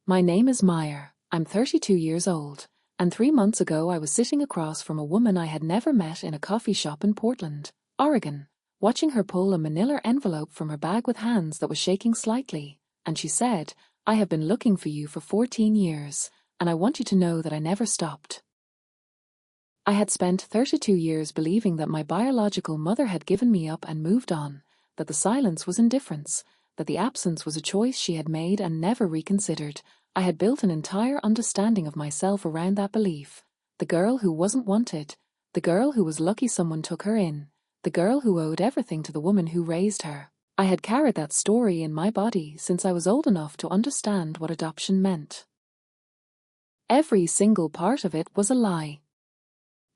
My name is Meyer. I'm 32 years old, and 3 months ago I was sitting across from a woman I had never met in a coffee shop in Portland, Oregon, watching her pull a manila envelope from her bag with hands that was shaking slightly, and she said, "I have been looking for you for 14 years, and I want you to know that I never stopped." I had spent 32 years believing that my biological mother had given me up and moved on, that the silence was indifference, that the absence was a choice she had made and never reconsidered. I had built an entire understanding of myself around that belief. The girl who wasn't wanted, the girl who was lucky someone took her in, the girl who owed everything to the woman who raised her. I had carried that story in my body since I was old enough to understand what adoption meant. Every single part of it was a lie.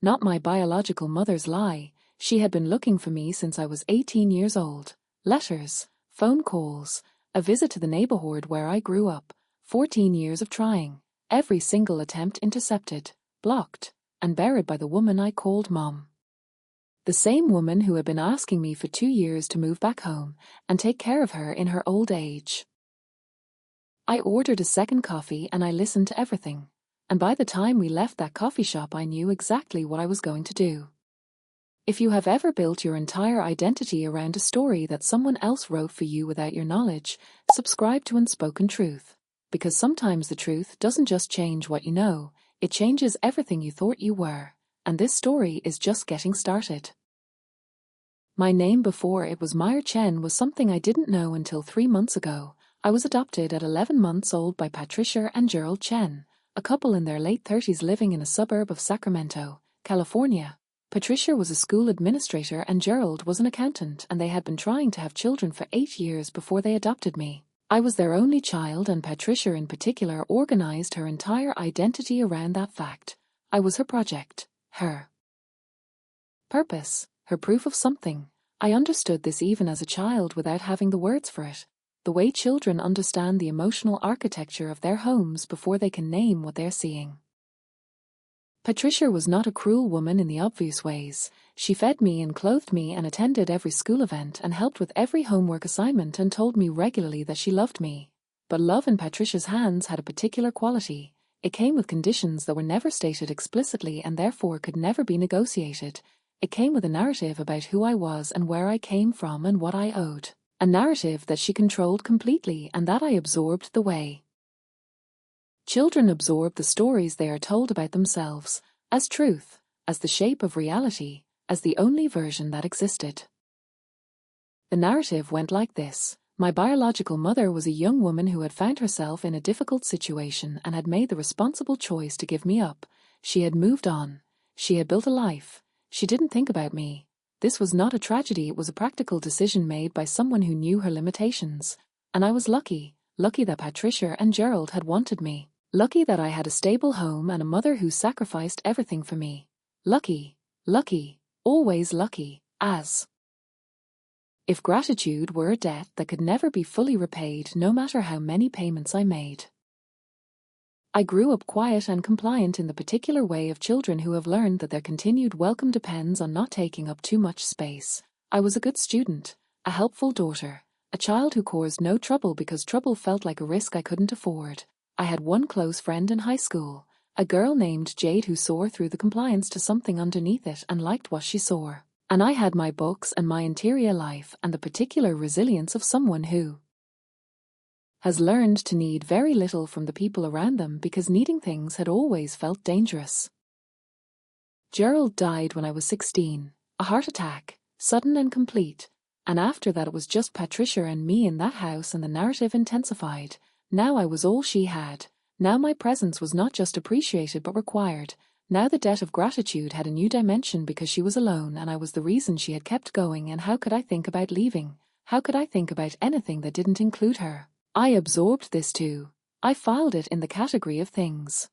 Not my biological mother's lie. She had been looking for me since I was 18 years old. Letters, phone calls, a visit to the neighborhood where I grew up, 14 years of trying, every single attempt intercepted, blocked, and buried by the woman I called Mom. The same woman who had been asking me for 2 years to move back home and take care of her in her old age. I ordered a second coffee and I listened to everything, and by the time we left that coffee shop I knew exactly what I was going to do. If you have ever built your entire identity around a story that someone else wrote for you without your knowledge, subscribe to Unspoken Truth. Because sometimes the truth doesn't just change what you know, it changes everything you thought you were, and this story is just getting started. My name before it was Meyer Chen was something I didn't know until 3 months ago. I was adopted at 11 months old by Patricia and Gerald Chen, a couple in their late 30s living in a suburb of Sacramento, California. Patricia was a school administrator and Gerald was an accountant, and they had been trying to have children for 8 years before they adopted me. I was their only child, and Patricia in particular organized her entire identity around that fact. I was her project, her purpose, her proof of something. I understood this even as a child without having the words for it. The way children understand the emotional architecture of their homes before they can name what they're seeing. Patricia was not a cruel woman in the obvious ways. She fed me and clothed me and attended every school event and helped with every homework assignment and told me regularly that she loved me. But love in Patricia's hands had a particular quality. It came with conditions that were never stated explicitly and therefore could never be negotiated. It came with a narrative about who I was and where I came from and what I owed. A narrative that she controlled completely and that I absorbed the way children absorb the stories they are told about themselves, as truth, as the shape of reality, as the only version that existed. The narrative went like this. My biological mother was a young woman who had found herself in a difficult situation and had made the responsible choice to give me up. She had moved on. She had built a life. She didn't think about me. This was not a tragedy, it was a practical decision made by someone who knew her limitations. And I was lucky that Patricia and Gerald had wanted me. Lucky that I had a stable home and a mother who sacrificed everything for me. Lucky, always lucky, as if gratitude were a debt that could never be fully repaid no matter how many payments I made. I grew up quiet and compliant in the particular way of children who have learned that their continued welcome depends on not taking up too much space. I was a good student, a helpful daughter, a child who caused no trouble because trouble felt like a risk I couldn't afford. I had one close friend in high school, a girl named Jade who saw through the compliance to something underneath it and liked what she saw. And I had my books and my interior life and the particular resilience of someone who has learned to need very little from the people around them because needing things had always felt dangerous. Gerald died when I was 16, a heart attack, sudden and complete, and after that it was just Patricia and me in that house and the narrative intensified. Now I was all she had. Now my presence was not just appreciated but required. Now the debt of gratitude had a new dimension because she was alone and I was the reason she had kept going, and how could I think about leaving? How could I think about anything that didn't include her? I absorbed this too. I filed it in the category of things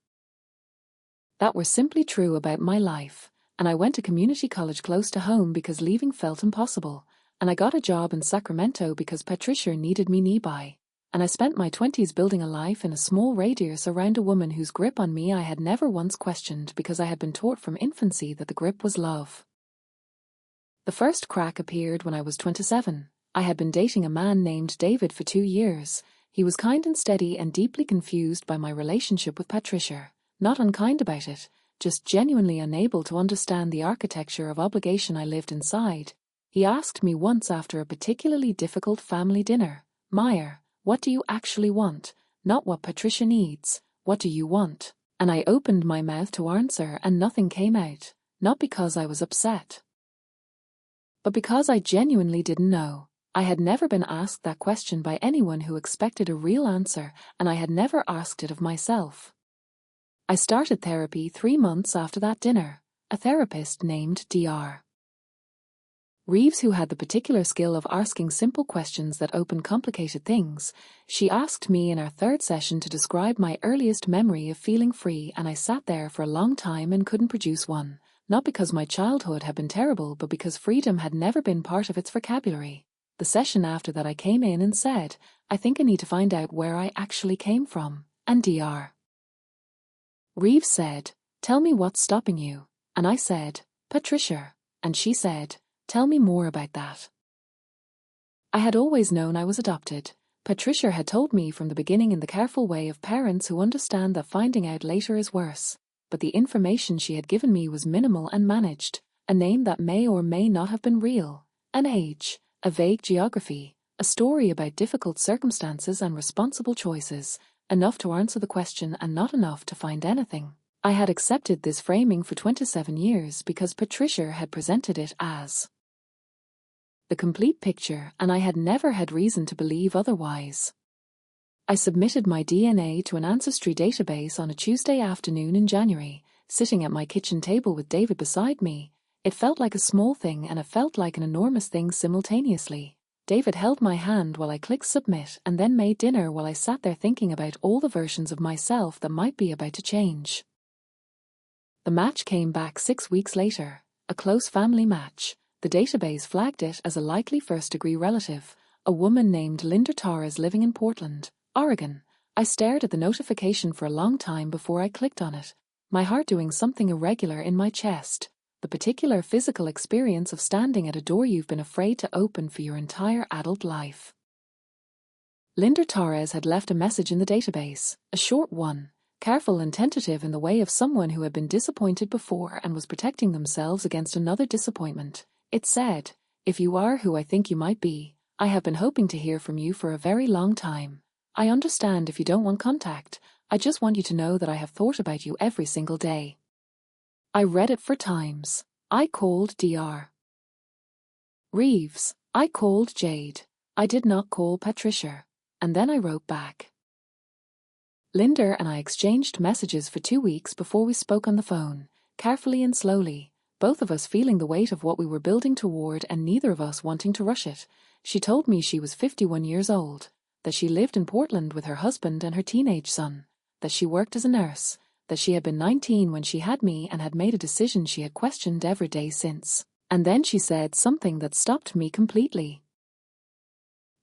that were simply true about my life, and I went to community college close to home because leaving felt impossible, and I got a job in Sacramento because Patricia needed me nearby. And I spent my 20s building a life in a small radius around a woman whose grip on me I had never once questioned because I had been taught from infancy that the grip was love. The first crack appeared when I was 27. I had been dating a man named David for 2 years. He was kind and steady and deeply confused by my relationship with Patricia, not unkind about it, just genuinely unable to understand the architecture of obligation I lived inside. He asked me once after a particularly difficult family dinner, "Meyer, what do you actually want? Not what Patricia needs, what do you want?" And I opened my mouth to answer and nothing came out, not because I was upset, but because I genuinely didn't know. I had never been asked that question by anyone who expected a real answer, and I had never asked it of myself. I started therapy 3 months after that dinner, a therapist named Dr. Reeves, who had the particular skill of asking simple questions that opened complicated things. She asked me in our 3rd session to describe my earliest memory of feeling free, and I sat there for a long time and couldn't produce one, not because my childhood had been terrible but because freedom had never been part of its vocabulary. The session after that I came in and said, "I think I need to find out where I actually came from," and Dr. Reeves said, "Tell me what's stopping you," and I said, "Patricia," and she said, "Tell me more about that." I had always known I was adopted. Patricia had told me from the beginning in the careful way of parents who understand that finding out later is worse, but the information she had given me was minimal and managed, a name that may or may not have been real, an age, a vague geography, a story about difficult circumstances and responsible choices, enough to answer the question and not enough to find anything. I had accepted this framing for 27 years because Patricia had presented it as the complete picture, and I had never had reason to believe otherwise. I submitted my DNA to an ancestry database on a Tuesday afternoon in January, sitting at my kitchen table with David beside me. It felt like a small thing and it felt like an enormous thing simultaneously. David held my hand while I clicked submit and then made dinner while I sat there thinking about all the versions of myself that might be about to change. The match came back 6 weeks later, a close family match. The database flagged it as a likely first-degree relative, a woman named Linda Torres living in Portland, Oregon. I stared at the notification for a long time before I clicked on it, my heart doing something irregular in my chest, the particular physical experience of standing at a door you've been afraid to open for your entire adult life. Linda Torres had left a message in the database, a short one, careful and tentative in the way of someone who had been disappointed before and was protecting themselves against another disappointment. It said, "If you are who I think you might be, I have been hoping to hear from you for a very long time. I understand if you don't want contact. I just want you to know that I have thought about you every single day." I read it 4 times. I called Dr. Reeves. I called Jade. I did not call Patricia. And then I wrote back. Linda and I exchanged messages for 2 weeks before we spoke on the phone, carefully and slowly, both of us feeling the weight of what we were building toward and neither of us wanting to rush it. She told me she was 51 years old, that she lived in Portland with her husband and her teenage son, that she worked as a nurse, that she had been 19 when she had me and had made a decision she had questioned every day since. And then she said something that stopped me completely.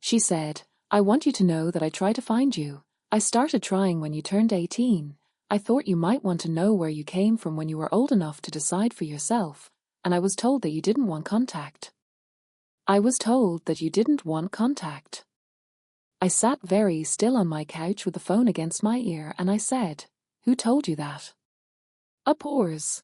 She said, "I want you to know that I tried to find you. I started trying when you turned 18. I thought you might want to know where you came from when you were old enough to decide for yourself, and I was told that you didn't want contact. I was told that you didn't want contact." I sat very still on my couch with the phone against my ear and I said, "Who told you that?" A pause.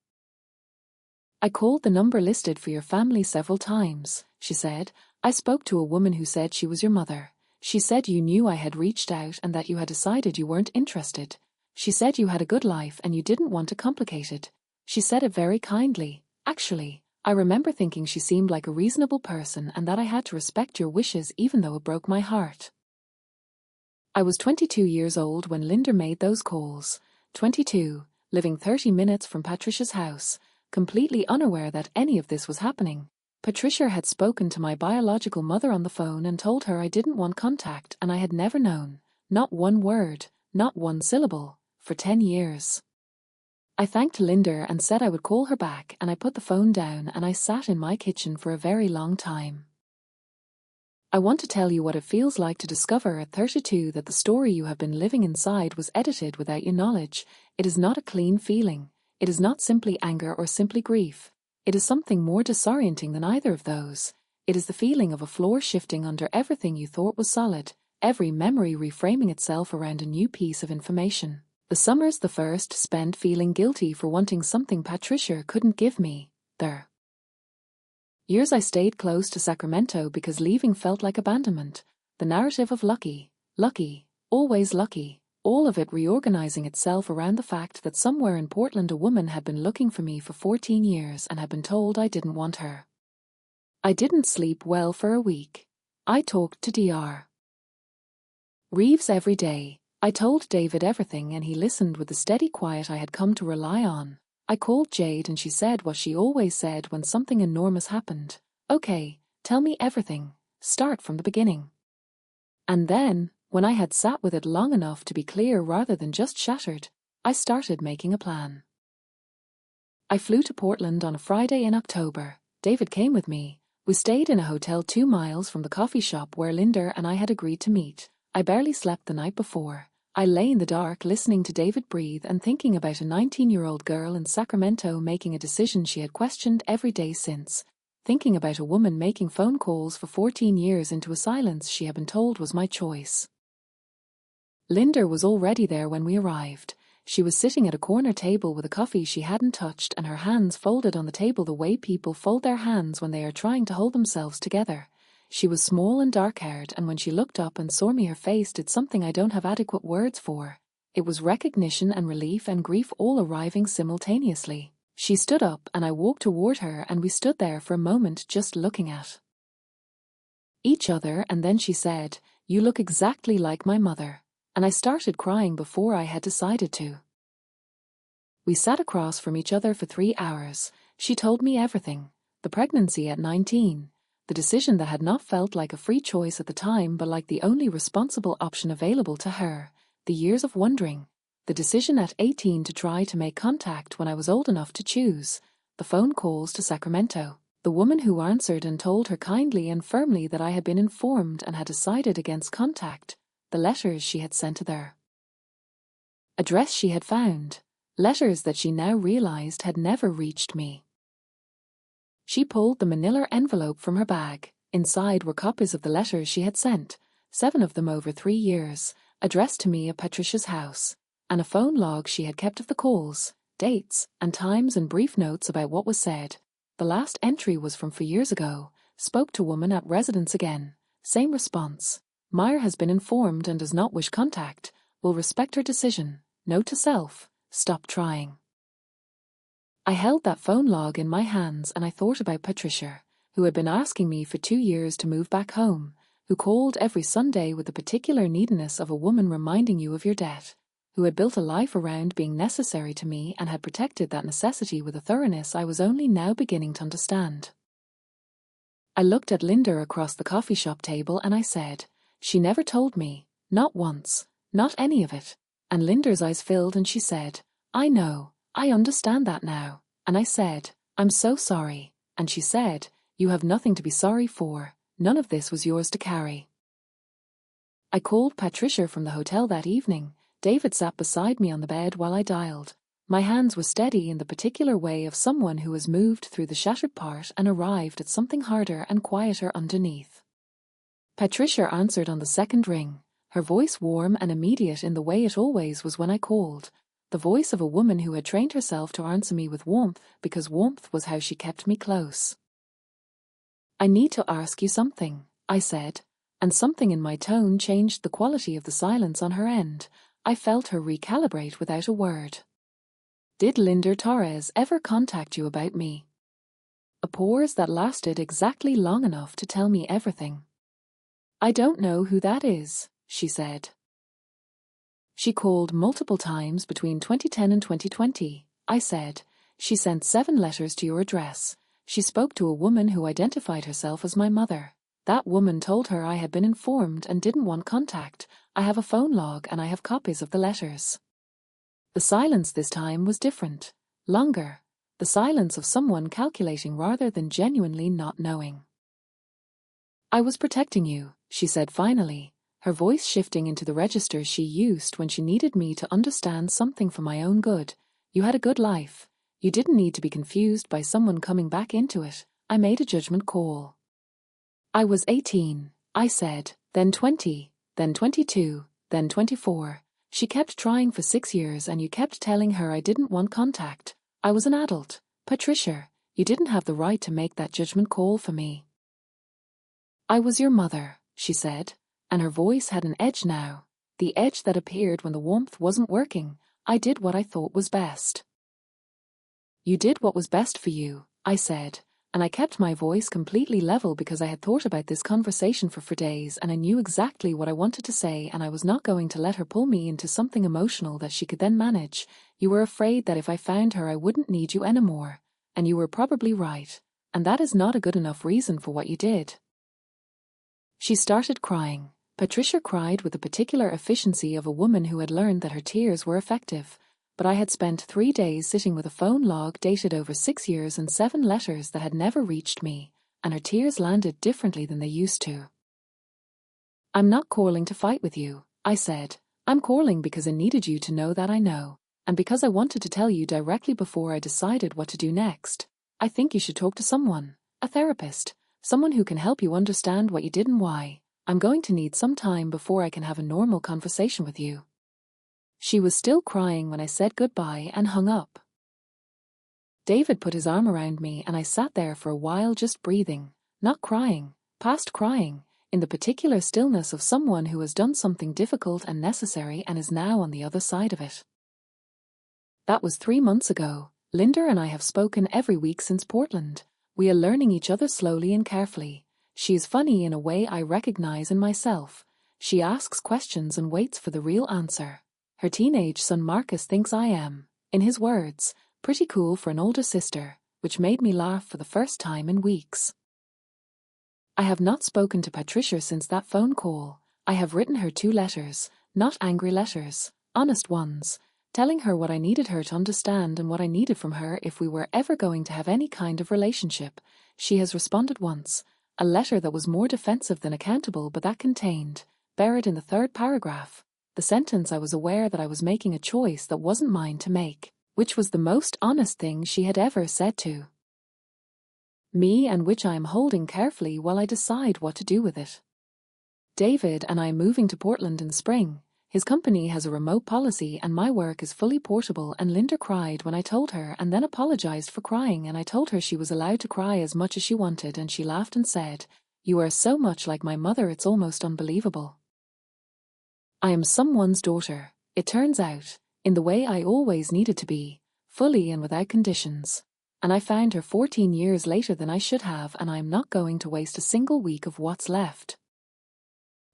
"I called the number listed for your family several times," she said. "I spoke to a woman who said she was your mother. She said you knew I had reached out and that you had decided you weren't interested. She said you had a good life and you didn't want to complicate it. She said it very kindly, actually. I remember thinking she seemed like a reasonable person and that I had to respect your wishes even though it broke my heart." I was 22 years old when Linda made those calls. 22, living 30 minutes from Patricia's house, completely unaware that any of this was happening. Patricia had spoken to my biological mother on the phone and told her I didn't want contact and I had never known, not one word, not one syllable, for 10 years. I thanked Linda and said I would call her back and I put the phone down and I sat in my kitchen for a very long time. I want to tell you what it feels like to discover at 32 that the story you have been living inside was edited without your knowledge. It is not a clean feeling. It is not simply anger or simply grief. It is something more disorienting than either of those. It is the feeling of a floor shifting under everything you thought was solid, every memory reframing itself around a new piece of information. The summers the first spent feeling guilty for wanting something Patricia couldn't give me. There. Years I stayed close to Sacramento because leaving felt like abandonment. The narrative of lucky, always lucky, all of it reorganizing itself around the fact that somewhere in Portland a woman had been looking for me for 14 years and had been told I didn't want her. I didn't sleep well for a week. I talked to Dr. Reeves every day. I told David everything and he listened with the steady quiet I had come to rely on. I called Jade and she said what she always said when something enormous happened. Okay, tell me everything. Start from the beginning. And then, when I had sat with it long enough to be clear rather than just shattered, I started making a plan. I flew to Portland on a Friday in October. David came with me. We stayed in a hotel 2 miles from the coffee shop where Linda and I had agreed to meet. I barely slept the night before. I lay in the dark listening to David breathe and thinking about a 19-year-old girl in Sacramento making a decision she had questioned every day since. Thinking about a woman making phone calls for 14 years into a silence she had been told was my choice. Linda was already there when we arrived. She was sitting at a corner table with a coffee she hadn't touched and her hands folded on the table the way people fold their hands when they are trying to hold themselves together. She was small and dark-haired, and when she looked up and saw me her face did something I don't have adequate words for. It was recognition and relief and grief all arriving simultaneously. She stood up and I walked toward her and we stood there for a moment just looking at each other, and then she said, "You look exactly like my mother." And I started crying before I had decided to. We sat across from each other for 3 hours. She told me everything. The pregnancy at 19. The decision that had not felt like a free choice at the time but like the only responsible option available to her. The years of wondering. The decision at 18 to try to make contact when I was old enough to choose. The phone calls to Sacramento. The woman who answered and told her kindly and firmly that I had been informed and had decided against contact. The letters she had sent to their address she had found. Letters that she now realized had never reached me. She pulled the manila envelope from her bag. Inside were copies of the letters she had sent, 7 of them over 3 years, addressed to me at Patricia's house, and a phone log she had kept of the calls, dates, and times and brief notes about what was said. The last entry was from 4 years ago. Spoke to woman at residence again. Same response. Meyer has been informed and does not wish contact. Will respect her decision. Note to self. Stop trying. I held that phone log in my hands and I thought about Patricia, who had been asking me for 2 years to move back home, who called every Sunday with the particular neediness of a woman reminding you of your debt, who had built a life around being necessary to me and had protected that necessity with a thoroughness I was only now beginning to understand. I looked at Linda across the coffee shop table and I said, "She never told me, not once, not any of it." And Linda's eyes filled and she said, "I know, I understand that now." And I said, "I'm so sorry." And she said, "You have nothing to be sorry for. None of this was yours to carry." I called Patricia from the hotel that evening. David sat beside me on the bed while I dialed. My hands were steady in the particular way of someone who has moved through the shattered part and arrived at something harder and quieter underneath. Patricia answered on the second ring, her voice warm and immediate in the way it always was when I called. The voice of a woman who had trained herself to answer me with warmth because warmth was how she kept me close. "I need to ask you something," I said, and something in my tone changed the quality of the silence on her end. I felt her recalibrate without a word. "Did Linda Torres ever contact you about me?" A pause that lasted exactly long enough to tell me everything. "I don't know who that is," she said. "She called multiple times between 2010 and 2020, I said. "She sent 7 letters to your address. She spoke to a woman who identified herself as my mother. That woman told her I had been informed and didn't want contact. I have a phone log and I have copies of the letters." The silence this time was different, longer. The silence of someone calculating rather than genuinely not knowing. "I was protecting you," she said finally, her voice shifting into the register she used when she needed me to understand something for my own good. "You had a good life. You didn't need to be confused by someone coming back into it. I made a judgment call." "I was 18, I said, then 20, then 22, then 24. She kept trying for 6 years and you kept telling her I didn't want contact. I was an adult. Patricia, you didn't have the right to make that judgment call for me. I was your mother, she said, and her voice had an edge now, the edge that appeared when the warmth wasn't working. I did what I thought was best. You did what was best for you, I said, and I kept my voice completely level because I had thought about this conversation for days and I knew exactly what I wanted to say and I was not going to let her pull me into something emotional that she could then manage. You were afraid that if I found her I wouldn't need you anymore, and you were probably right, and that is not a good enough reason for what you did. She started crying. Patricia cried with the particular efficiency of a woman who had learned that her tears were effective. But I had spent 3 days sitting with a phone log dated over 6 years and 7 letters that had never reached me, and her tears landed differently than they used to. I'm not calling to fight with you, I said. I'm calling because I needed you to know that I know, and because I wanted to tell you directly before I decided what to do next. I think you should talk to someone, a therapist, someone who can help you understand what you did and why. I'm going to need some time before I can have a normal conversation with you. She was still crying when I said goodbye and hung up. David put his arm around me and I sat there for a while just breathing, not crying, past crying, in the particular stillness of someone who has done something difficult and necessary and is now on the other side of it. That was 3 months ago. Linda and I have spoken every week since Portland. We are learning each other slowly and carefully. She is funny in a way I recognize in myself. She asks questions and waits for the real answer. Her teenage son Marcus thinks I am, in his words, pretty cool for an older sister, which made me laugh for the first time in weeks. I have not spoken to Patricia since that phone call. I have written her 2 letters, not angry letters, honest ones, telling her what I needed her to understand and what I needed from her if we were ever going to have any kind of relationship. She has responded once, a letter that was more defensive than accountable, but that contained, buried in the 3rd paragraph, the sentence I was aware that I was making a choice that wasn't mine to make, which was the most honest thing she had ever said to me and which I am holding carefully while I decide what to do with it. David and I are moving to Portland in spring. His company has a remote policy and my work is fully portable, and Linda cried when I told her and then apologized for crying, and I told her she was allowed to cry as much as she wanted, and she laughed and said, "You are so much like my mother, it's almost unbelievable." I am someone's daughter, it turns out, in the way I always needed to be, fully and without conditions. And I found her 14 years later than I should have, and I am not going to waste a single week of what's left.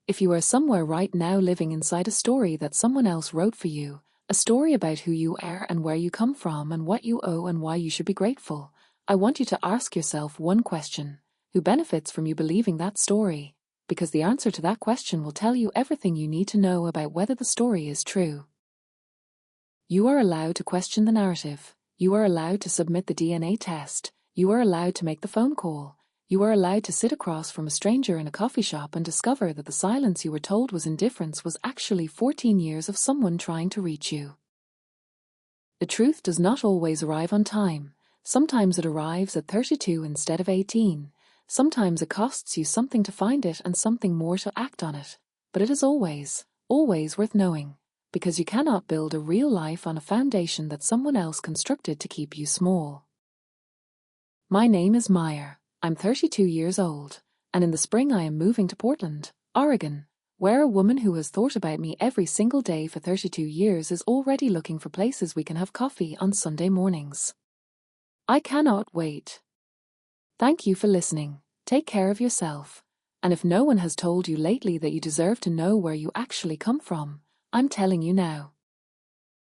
If you are somewhere right now living inside a story that someone else wrote for you, a story about who you are and where you come from and what you owe and why you should be grateful, I want you to ask yourself one question: who benefits from you believing that story? Because the answer to that question will tell you everything you need to know about whether the story is true. You are allowed to question the narrative. You are allowed to submit the DNA test. You are allowed to make the phone call. You are allowed to sit across from a stranger in a coffee shop and discover that the silence you were told was indifference was actually 14 years of someone trying to reach you. The truth does not always arrive on time. Sometimes it arrives at 32 instead of 18. Sometimes it costs you something to find it and something more to act on it. But it is always, always worth knowing, because you cannot build a real life on a foundation that someone else constructed to keep you small. My name is Meyer. I'm 32 years old, and in the spring I am moving to Portland, Oregon, where a woman who has thought about me every single day for 32 years is already looking for places we can have coffee on Sunday mornings. I cannot wait. Thank you for listening. Take care of yourself. And if no one has told you lately that you deserve to know where you actually come from, I'm telling you now.